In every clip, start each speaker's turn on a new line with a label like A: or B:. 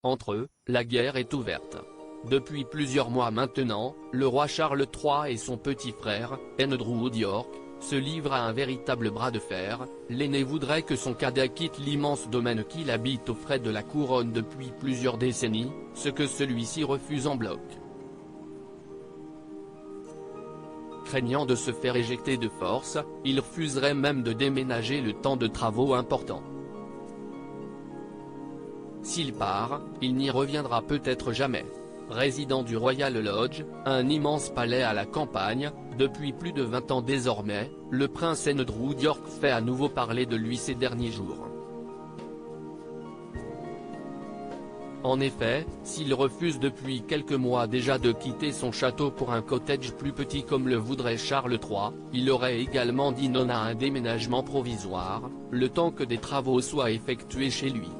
A: Entre eux, la guerre est ouverte. Depuis plusieurs mois maintenant, le roi Charles III et son petit frère, Andrew d'York, se livrent à un véritable bras de fer. L'aîné voudrait que son cadet quitte l'immense domaine qu'il habite aux frais de la couronne depuis plusieurs décennies, ce que celui-ci refuse en bloc. Craignant de se faire éjecter de force, il refuserait même de déménager le temps de travaux importants. S'il part, il n'y reviendra peut-être jamais. Résident du Royal Lodge, un immense palais à la campagne, depuis plus de 20 ans désormais, le prince Andrew d'York fait à nouveau parler de lui ces derniers jours. En effet, s'il refuse depuis quelques mois déjà de quitter son château pour un cottage plus petit comme le voudrait Charles III, il aurait également dit non à un déménagement provisoire, le temps que des travaux soient effectués chez lui.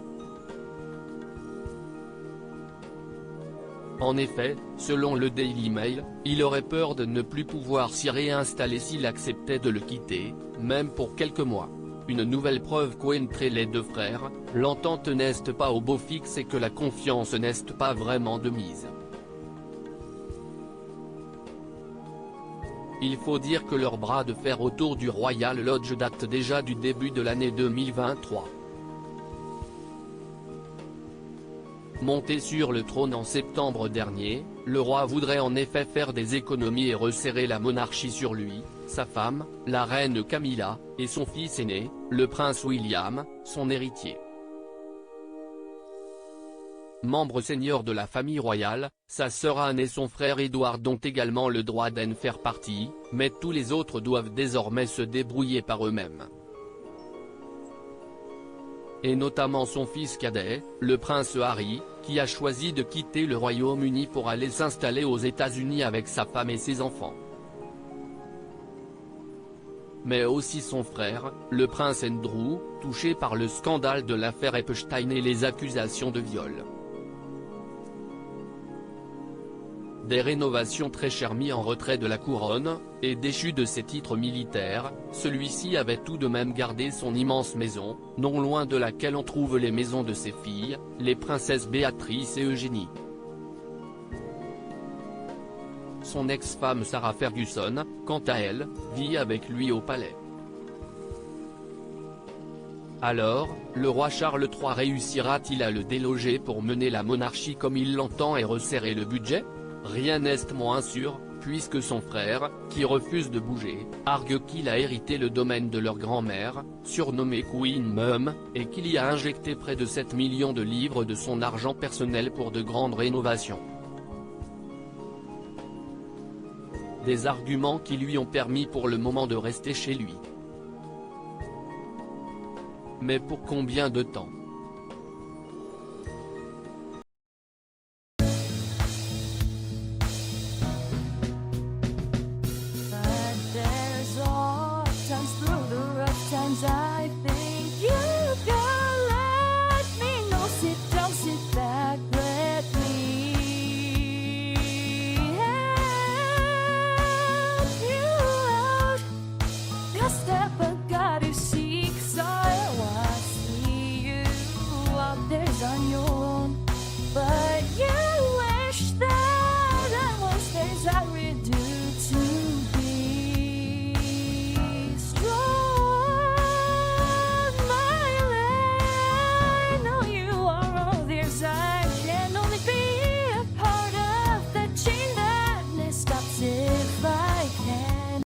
A: En effet, selon le Daily Mail, il aurait peur de ne plus pouvoir s'y réinstaller s'il acceptait de le quitter, même pour quelques mois. Une nouvelle preuve qu'entre les deux frères, l'entente n'est pas au beau fixe et que la confiance n'est pas vraiment de mise. Il faut dire que leur bras de fer autour du Royal Lodge date déjà du début de l'année 2023. Monté sur le trône en septembre dernier, le roi voudrait en effet faire des économies et resserrer la monarchie sur lui, sa femme, la reine Camilla, et son fils aîné, le prince William, son héritier. Membre senior de la famille royale, sa sœur Anne et son frère Édouard ont également le droit d'en faire partie, mais tous les autres doivent désormais se débrouiller par eux-mêmes. Et notamment son fils cadet, le prince Harry, qui a choisi de quitter le Royaume-Uni pour aller s'installer aux États-Unis avec sa femme et ses enfants. Mais aussi son frère, le prince Andrew, touché par le scandale de l'affaire Epstein et les accusations de viol. Des rénovations très chères mis en retrait de la couronne, et déchu de ses titres militaires, celui-ci avait tout de même gardé son immense maison, non loin de laquelle on trouve les maisons de ses filles, les princesses Béatrice et Eugénie. Son ex-femme Sarah Ferguson, quant à elle, vit avec lui au palais. Alors, le roi Charles III réussira-t-il à le déloger pour mener la monarchie comme il l'entend et resserrer le budget? Rien n'est moins sûr, puisque son frère, qui refuse de bouger, argue qu'il a hérité le domaine de leur grand-mère, surnommée Queen Mum, et qu'il y a injecté près de 7 millions de livres de son argent personnel pour de grandes rénovations. Des arguments qui lui ont permis pour le moment de rester chez lui. Mais pour combien de temps ?